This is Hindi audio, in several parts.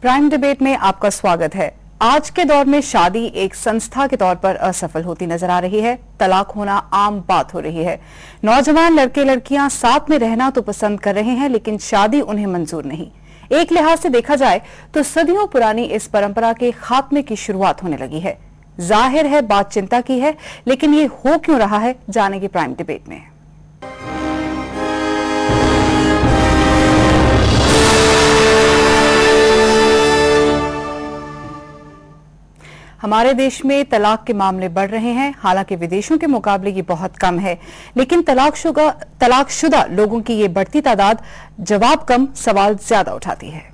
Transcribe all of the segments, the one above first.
प्राइम डिबेट में आपका स्वागत है। आज के दौर में शादी एक संस्था के तौर पर असफल होती नजर आ रही है। तलाक होना आम बात हो रही है। नौजवान लड़के लड़कियां साथ में रहना तो पसंद कर रहे हैं, लेकिन शादी उन्हें मंजूर नहीं। एक लिहाज से देखा जाए तो सदियों पुरानी इस परंपरा के खात्मे की शुरुआत होने लगी है। जाहिर है बात चिंता की है, लेकिन ये हो क्यों रहा है, जानेंगे प्राइम डिबेट में। हमारे देश में तलाक के मामले बढ़ रहे हैं। हालांकि विदेशों के मुकाबले ये बहुत कम है, लेकिन तलाकशुदा लोगों की ये बढ़ती तादाद जवाब कम, सवाल ज्यादा उठाती है।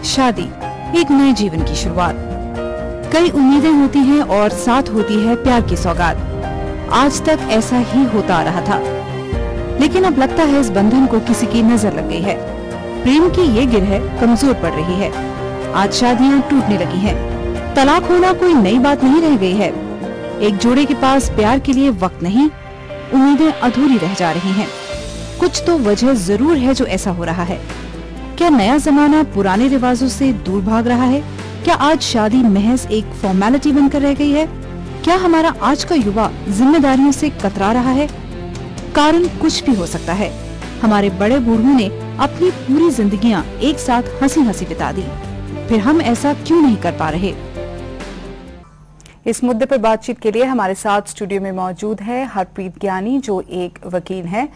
शादी एक नए जीवन की शुरुआत। कई उम्मीदें होती हैं और साथ होती है प्यार की सौगात। आज तक ऐसा ही होता आ रहा था, लेकिन अब लगता है इस बंधन को किसी की नजर लग गई है। प्रेम की ये गिरह कमजोर पड़ रही है। आज शादियां टूटने लगी हैं। तलाक होना कोई नई बात नहीं रह गई है। एक जोड़े के पास प्यार के लिए वक्त नहीं, उम्मीदें अधूरी रह जा रही हैं। कुछ तो वजह जरूर है जो ऐसा हो रहा है। क्या नया जमाना पुराने रिवाजों से दूर भाग रहा है? क्या आज शादी महज एक फॉर्मेलिटी बनकर रह गई है? क्या हमारा आज का युवा जिम्मेदारियों से कतरा रहा है? कारण कुछ भी हो सकता है। हमारे बड़े बूढ़ों ने अपनी पूरी जिंदगियां एक साथ हंसी हंसी बिता दी, फिर हम ऐसा क्यों नहीं कर पा रहे? इस मुद्दे पर बातचीत के लिए हमारे साथ स्टूडियो में मौजूद है हरप्रीत ज्ञानी, जो एक वकील हैं,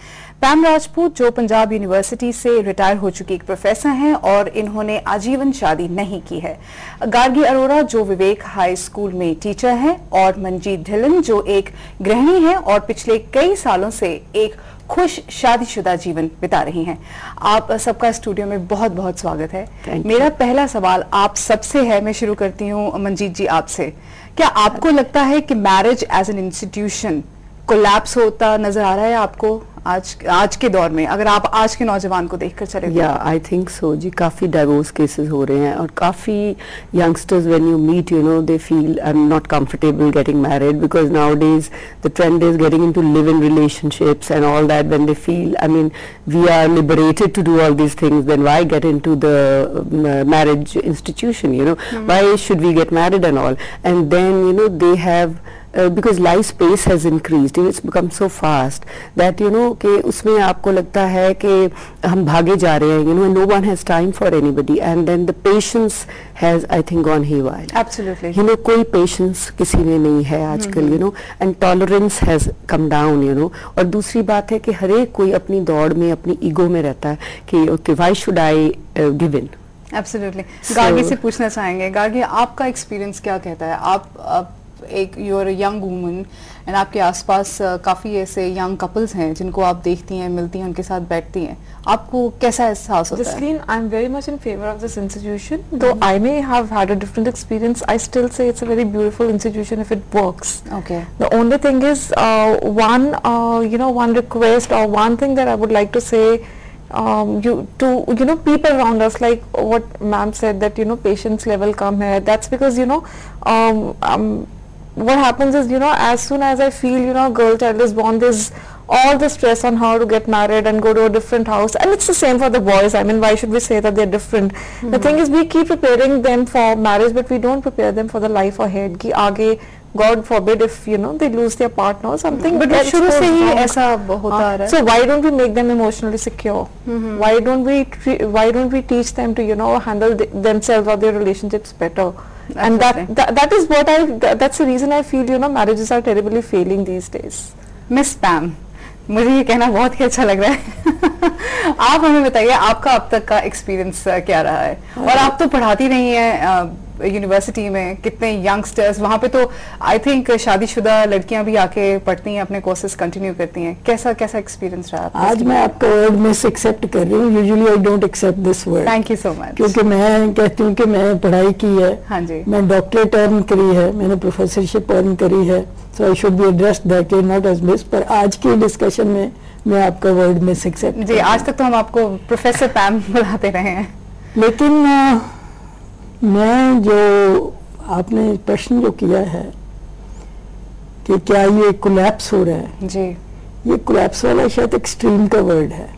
पैम राजपूत, जो पंजाब यूनिवर्सिटी से रिटायर हो चुकी एक प्रोफेसर हैं और इन्होंने आजीवन शादी नहीं की है, गार्गी अरोड़ा, जो विवेक हाई स्कूल में टीचर हैं, और मंजीत ढिल्लन, जो एक गृहिणी हैं और पिछले कई सालों से एक खुश शादीशुदा जीवन बिता रही हैं। आप सबका स्टूडियो में बहुत बहुत स्वागत है। मेरा पहला सवाल आप सबसे है, मैं शुरू करती हूँ मंजीत जी आपसे। क्या आपको लगता है कि marriage as an institution collapse होता नजर आ रहा है आपको आज के दौर में, अगर आप आज के नौजवान को देखकर चले? या आई थिंक सो जी। काफी डाइवोर्स केसेस हो रहे हैं और काफी youngsters when you meet they feel I am not comfortable getting married because nowadays the trend is getting into live in relationships and all that. When they feel I mean we are liberated to do all these things, then why get into the marriage institution, why should we get married and all, and then they have because life space has increased, it's become so fast that कि उसमें आपको लगता है कि हम भागे जा रहे हैं, no one has time for anybody, and then the patience has I think gone haywire. Absolutely. कोई patience किसी में नहीं है आजकल, and tolerance has come down, और दूसरी बात है कि हर एक कोई अपनी दौड़ में, अपनी ईगो में रहता है कि okay, why should I give in? Absolutely. Gargi से पूछना चाहेंगे, गार्गी आपका एक्सपीरियंस क्या कहता है? आप एक you are young woman and आपके आसपास काफी ऐसे यंग कपल्स हैं जिनको आप देखती हैं, मिलती हैं, उनके साथ बैठती हैं, आपको कैसा एहसास होता है? Jasleen, I'm very much in favor of this institution. Though I may have had a different experience, I still say it's a very beautiful institution if it works. Okay. The only thing is one request or one thing that I would like to say people around us, like what ma'am said, that patience level come here. That's because what happens is as soon as I feel a girl child is born, there's all the stress on her to get married and go to a different house, and it's the same for the boys. I mean, why should we say that they're different? The thing is, we keep preparing them for marriage, but we don't prepare them for the life ahead ki aage God forbid if they lose their partner or something. But शुरू से ही ऐसा होता आ रहा है. So why don't we make them emotionally secure? Why don't we teach them to handle themselves or their relationships better? And that is what that's the reason I feel marriages are terribly failing these days. Miss Pam, मुझे ये कहना बहुत ही अच्छा लग रहा है। आप हमें बताइए आपका अब तक का एक्सपीरियंस क्या रहा है? और आप तो पढ़ाती रही हैं यूनिवर्सिटी में, कितने यंगस्टर्स वहाँ पे, तो आई थिंक शादीशुदा लड़कियां भी आके पढ़ती हैं, अपने कोर्सेज कंटिन्यू करती हैं। कैसा एक्सपीरियंस रहा आपका? आज मैं आपका वर्ड मिस एक्सेप्ट कर रही हूँ। Usually I don't accept this word. Thank you so much. क्योंकि मैं कहती हूँ कि मैं पढ़ाई की है। हाँ जी। मैं डॉक्टरेट अर्न करी है, मैंने प्रोफेसरशिप अर्न करी है, so I should be addressed that way, not as miss. पर आज की डिस्कशन में मैं आपका वर्ड मिस एक्सेप्ट। जी, आज तक तो हम आपको प्रोफेसर पैम बुलाते रहे हैं, लेकिन मैं जो आपने प्रश्न जो किया है कि क्या ये कोलैप्स हो रहा है जी, ये कोलैप्स वाला शायद एक्सट्रीम का वर्ड है,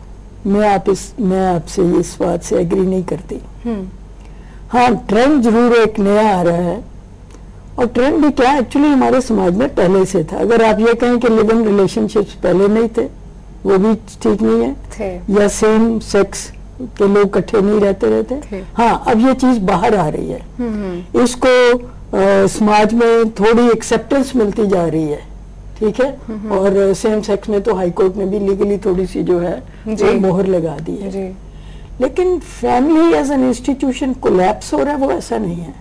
मैं आपसे इस बात से एग्री नहीं करती। हाँ, ट्रेंड जरूर एक नया आ रहा है, और ट्रेंड भी क्या एक्चुअली हमारे समाज में पहले से था। अगर आप ये कहें कि लिव इन रिलेशनशिप्स पहले नहीं थे, वो भी ठीक नहीं है, या सेम सेक्स के लोग इकट्ठे नहीं रहते। हाँ, अब ये चीज बाहर आ रही है, इसको समाज में थोड़ी एक्सेप्टेंस मिलती जा रही है, ठीक है। और सेम सेक्स में तो हाई कोर्ट ने भी लीगली थोड़ी सी जो है वो मोहर लगा दी है। लेकिन family as an institution collapse हो रहा है, वो ऐसा नहीं है।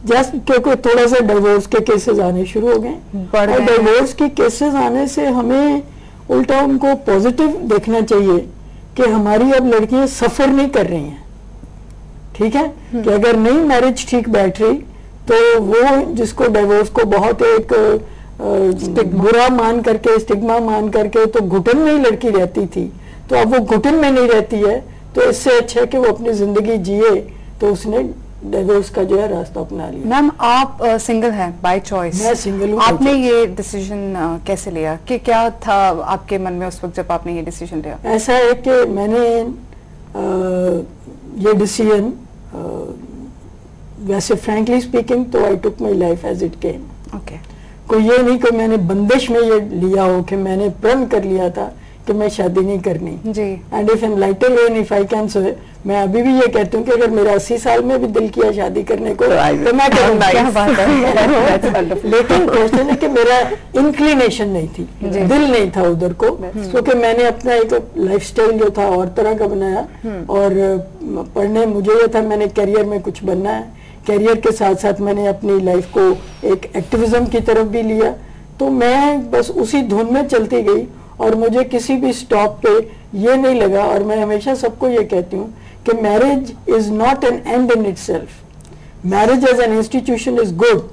जस्ट क्योंकि थोड़ा सा डिवोर्स के केसेस आने शुरू हो गए, और डिवोर्स के केसेस आने से हमें उल्टा उनको पॉजिटिव देखना चाहिए कि हमारी अब लड़कियां सफर नहीं कर रही हैं, ठीक है। कि अगर नहीं मैरिज ठीक बैठ रही तो वो जिसको डिवोर्स को बहुत एक बुरा मान करके, स्टिग्मा मान करके तो घुटन में ही लड़की रहती थी, तो अब वो घुटन में नहीं रहती है, तो इससे अच्छा है कि वो अपनी जिंदगी जिए, तो उसने डिवोर्स का जो है रास्ता अपना लिया। मैम, आप सिंगल हैं बाय चॉइस? मैं सिंगल हूँ। आपने ये डिसीजन कैसे लिया, कि क्या था आपके मन में उस वक्त जब आपने ये डिसीजन लिया? ऐसा है कि मैंने ये डिसीजन वैसे फ्रैंकली स्पीकिंग तो I took my life as it came. Okay, कोई ये नहीं कि मैंने बंदिश में ये लिया हो कि मैंने प्रण कर लिया था कि मैं शादी नहीं करनी जी। And if in lighter way if I can so, मैं अभी भी ये कहती हूँ कि अगर मेरा 80 साल में भी दिल किया शादी करने को तो मैं करूँगा। लेकिन क्वेश्चन है कि मेरा इंक्लिनेशन नहीं थी, दिल नहीं था उधर को, क्योंकि मैंने अपना एक लाइफस्टाइल जो था और तरह का बनाया, और पढ़ने मुझे ये था मैंने करियर में कुछ बनना है, करियर के साथ साथ मैंने अपनी लाइफ को एक एक्टिविज्म की तरफ भी लिया, तो मैं बस उसी धुन में चलती गई, और मुझे किसी भी स्टॉप पे ये नहीं लगा। और मैं हमेशा सबको ये कहती हूँ कि marriage is not an end in itself, marriage as an institution is good,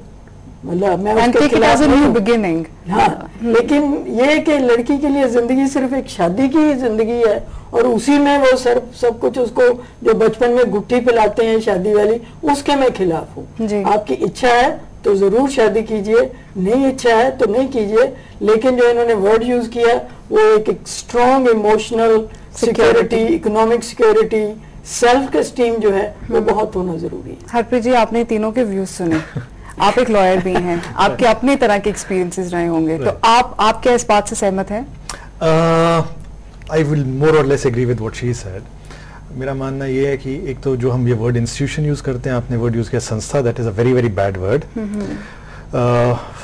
मतलब मैं उसके खिलाफ नहीं हूँ। हाँ, लेकिन ये कि लड़की के लिए जिंदगी सिर्फ एक शादी की ही जिंदगी है, और उसी में वो सब कुछ उसको जो बचपन में गुट्ठी पिलाते हैं शादी वाली, उसके मैं खिलाफ हूँ। आपकी इच्छा है तो जरूर शादी कीजिए, नहीं इच्छा है तो नहीं कीजिए, लेकिन जो इन्होंने वर्ड यूज किया वो एक strong emotional security, economic security, self esteem जो है वो बहुत होना जरूरी है। हरप्रीत जी, आपने तीनों के व्यूज सुने, आप एक लॉयर भी हैं, आपके अपने तरह के एक्सपीरियंसेस रहे होंगे, तो आप क्या इस बात से सहमत हैं? आई will more or less agree with what she said. मेरा मानना ये है कि एक तो जो हम ये वर्ड इंस्टीट्यूशन यूज करते हैं, आपने वर्ड यूज किया संस्था, that is a very very bad word.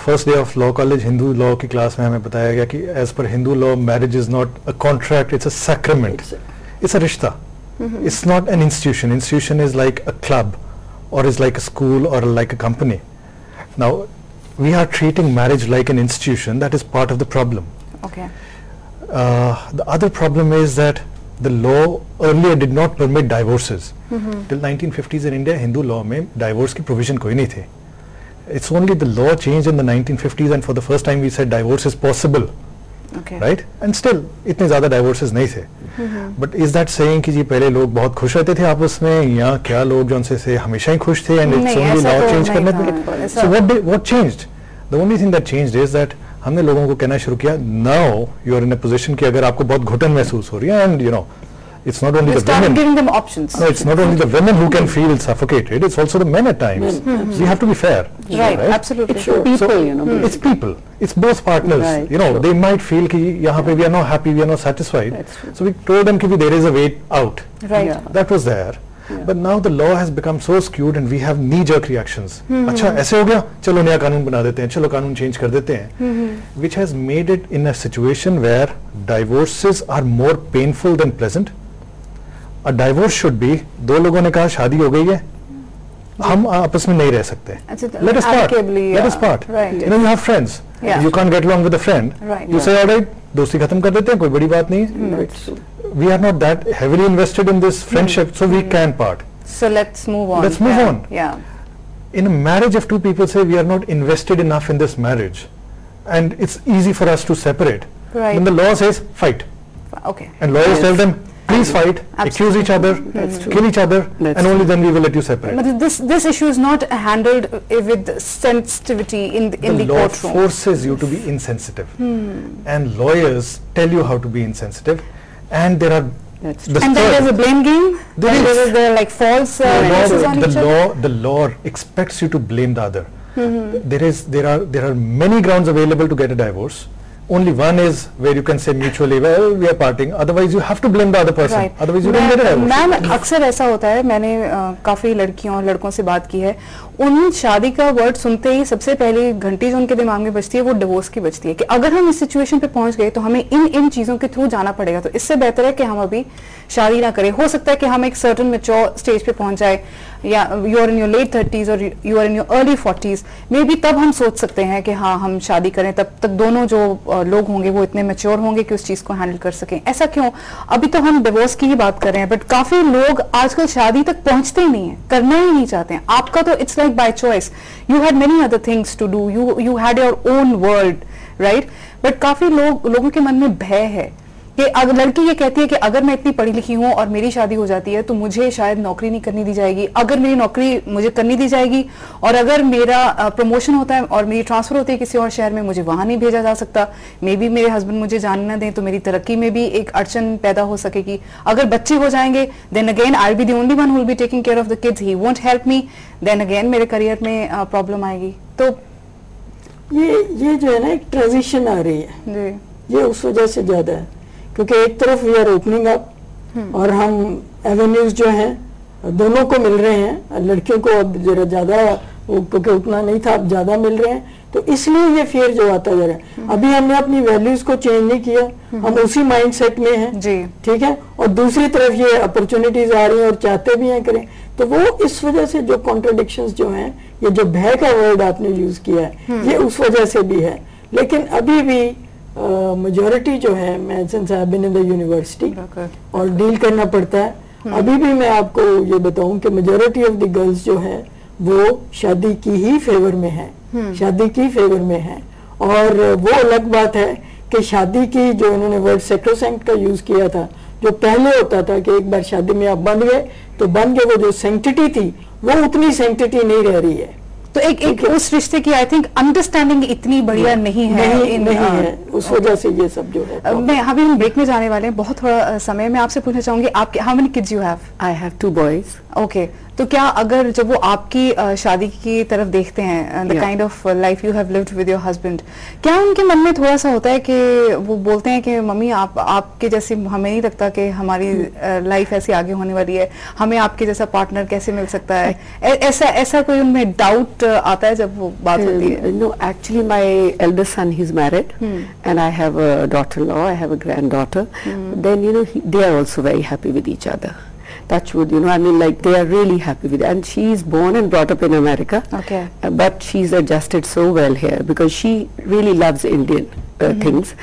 First day of law college Hindu law की क्लास में हमें बताया गया कि एज पर Hindu law marriage is not a contract, it's a sacrament, it's a रिश्ता, it's not an institution. Institution is like a club or is like a school or like a company. Now we are treating marriage like an institution, that is part of the problem. Okay. The other problem is that the law earlier did not permit divorces. Till 1950s in India, Hindu law में divorce की provision कोई नहीं थे. It's only the law changed in the 1950s and for the first time we said divorce is possible. Okay. Right? And still इतने ज़्यादा divorces नहीं थे. But is that saying कि जी पहले लोग बहुत खुश रहते थे आपस में, या क्या लोग जो उनसे से हमेशा ही खुश थे and it's only law change करने पे? So what changed? The only thing that changed is that हमने लोगों को कहना शुरू किया, now you are in a position कि अगर आपको बहुत घुटन महसूस हो रही है, and you know it's not only the women. Giving them options. No, it's not only the women who can feel suffocated, it's also the men at times. We have to be fair. Right, absolutely. It's people, you know. It's people. It's both partners. Right, you know, they might feel कि यहाँ पे we are not happy, we are not satisfied. So we told them कि there is a way out. Right. That was there. But now the law has become so skewed and we have knee-jerk reactions. अच्छा ऐसे हो गया, चलो नया कानून बना देते हैं, चलो कानून चेंज कर देते हैं, which has made it in a situation where divorces are more painful than pleasant. A divorce should be, दो लोगों ने कहा शादी हो गई है, हम आपस में नहीं रह सकते. Let us part. Let us part. Right. You know, you have friends. Yeah. You can't get along with a friend. Right. You say, all right, दोस्ती खत्म कर देते हैं, कोई बड़ी बात नहीं. We are not that heavily invested in this friendship, so we can part. So let's move on. Let's move on. Yeah. In a marriage, if two people say we are not invested enough in this marriage, and it's easy for us to separate, Right. then the law says fight. Okay. And lawyers tell them please fight, accuse each other, kill each other, and only then we will let you separate. But this issue is not handled with sensitivity in the law courtroom. forces you to be insensitive, and lawyers tell you how to be insensitive, and there are That's the And then third- there's a blame game. There Then is. there are like false cases on each other. the law expects you to blame the other. There are many grounds available to get a divorce. Only one is where you can say mutually, well, we are parting. Otherwise, you have to blame the other person. Right. Otherwise, you don't get a divorce. Ma'am अक्सर ऐसा होता है, मैंने काफी लड़कियों और लड़कों से बात की है, उन शादी का वर्ड सुनते ही सबसे पहली घंटी जो उनके दिमाग में बजती है वो डिवोर्स की बजती है कि अगर हम इस सिचुएशन पे पहुंच गए तो हमें इन चीजों के थ्रू जाना पड़ेगा, तो इससे बेहतर है कि हम अभी शादी ना करें. हो सकता है कि हम एक सर्टन मैच्योर स्टेज पे पहुंच जाए, या you are in your late 30s और you are in your early 40s, may be तब हम सोच सकते हैं कि हाँ हम शादी करें. तब तक दोनों जो लोग होंगे वो इतने मैच्योर होंगे कि उस चीज को हैंडल कर सकें. ऐसा क्यों? अभी तो हम डिवोर्स की ही बात कर रहे हैं, बट काफी लोग आजकल शादी तक पहुंचते ही नहीं है, करना ही नहीं चाहते हैं. आपका तो it's like by choice, you had many other things to do, you had your own world, right? But काफी लोगों के मन में भय है कि अगर लड़की ये कहती है कि अगर मैं इतनी पढ़ी लिखी हूँ और मेरी शादी हो जाती है तो मुझे शायद नौकरी नहीं करनी दी जाएगी, अगर मेरी नौकरी मुझे करनी दी जाएगी और अगर मेरा प्रमोशन होता है और मेरी ट्रांसफर होती है किसी और शहर में, मुझे वहां नहीं भेजा जा सकता, मे बी मेरे हस्बैंड मुझे जाने ना दें तो मेरी तरक्की में भी एक अड़चन पैदा हो सकेगी. अगर बच्चे हो जाएंगे then again I will be the only one who will be taking care of the kids, he won't help me, then again मेरे करियर में प्रॉब्लम आएगी. तो ये जो है ना एक ट्रांजिशन आ रही है, जी ये उस वजह से ज्यादा है क्योंकि एक तरफ वी आर ओपनिंग अप और हम एवेन्यूज जो हैं दोनों को मिल रहे हैं. लड़कियों को अब जरा ज्यादा, क्योंकि उतना नहीं था, अब ज्यादा मिल रहे हैं, तो इसलिए ये फियर जो आता जा रहा है. अभी हमने अपनी वैल्यूज को चेंज नहीं किया, हम उसी माइंडसेट में हैं, जी ठीक है. और दूसरी तरफ ये अपॉर्चुनिटीज आ रही हैं और चाहते भी हैं करें, तो वो इस वजह से जो कॉन्ट्रडिक्शंस जो हैं, ये जो भय का वर्ड आपने यूज किया है, ये उस वजह से भी है. लेकिन अभी भी मेजॉरिटी जो है, मैं since I have been in the university और डील करना पड़ता है, अभी भी मैं आपको ये बताऊं कि मेजॉरिटी ऑफ द गर्ल्स जो है वो शादी की ही फेवर में है, शादी की फेवर में है. और वो अलग बात है कि शादी की जो इन्होंने वर्ड सैक्रोसैंक्ट का यूज किया था, जो पहले होता था कि एक बार शादी में आप बंध गए तो बंध गए, वो जो सैंक्टिटी थी वो उतनी सैंक्टिटी नहीं रह रही है. तो एक उस रिश्ते की आई थिंक अंडरस्टैंडिंग इतनी बढ़िया नहीं है, नहीं है, उस वजह से ये सब जो है. मैं अभी हम ब्रेक में जाने वाले हैं, बहुत थोड़ा समय. मैं आपसे पूछना चाहूंगी, आपके how many kids you have? I have 2 boys. Okay, तो क्या अगर जब वो आपकी शादी की तरफ देखते हैं, the Yeah. Kind of life you have lived with your husband, क्या उनके मन में थोड़ा सा होता है कि वो बोलते हैं कि मम्मी आपके जैसे हमें नहीं लगता कि हमारी लाइफ ऐसी आगे होने वाली है, हमें आपके जैसा पार्टनर कैसे मिल सकता है? ऐसा कोई उनमें डाउट आता है जब वो बात होती है? No, actually my eldest son, he's married, and I have a daughter-in-law, I have a granddaughter. Then they are also very happy with each other. Touch wood, I mean, like they are really happy with it. And she is born and brought up in America. Okay. But she's adjusted so well here because she really loves Indian things,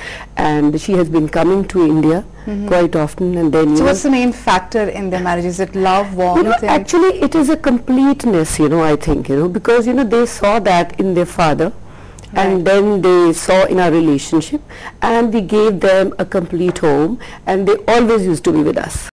and she has been coming to India quite often. And then So what's the main factor in their marriage? Is it love, warmth? actually it is a completeness, I think, because they saw that in their father. And then they saw in our relationship, and we gave them a complete home, and they always used to be with us.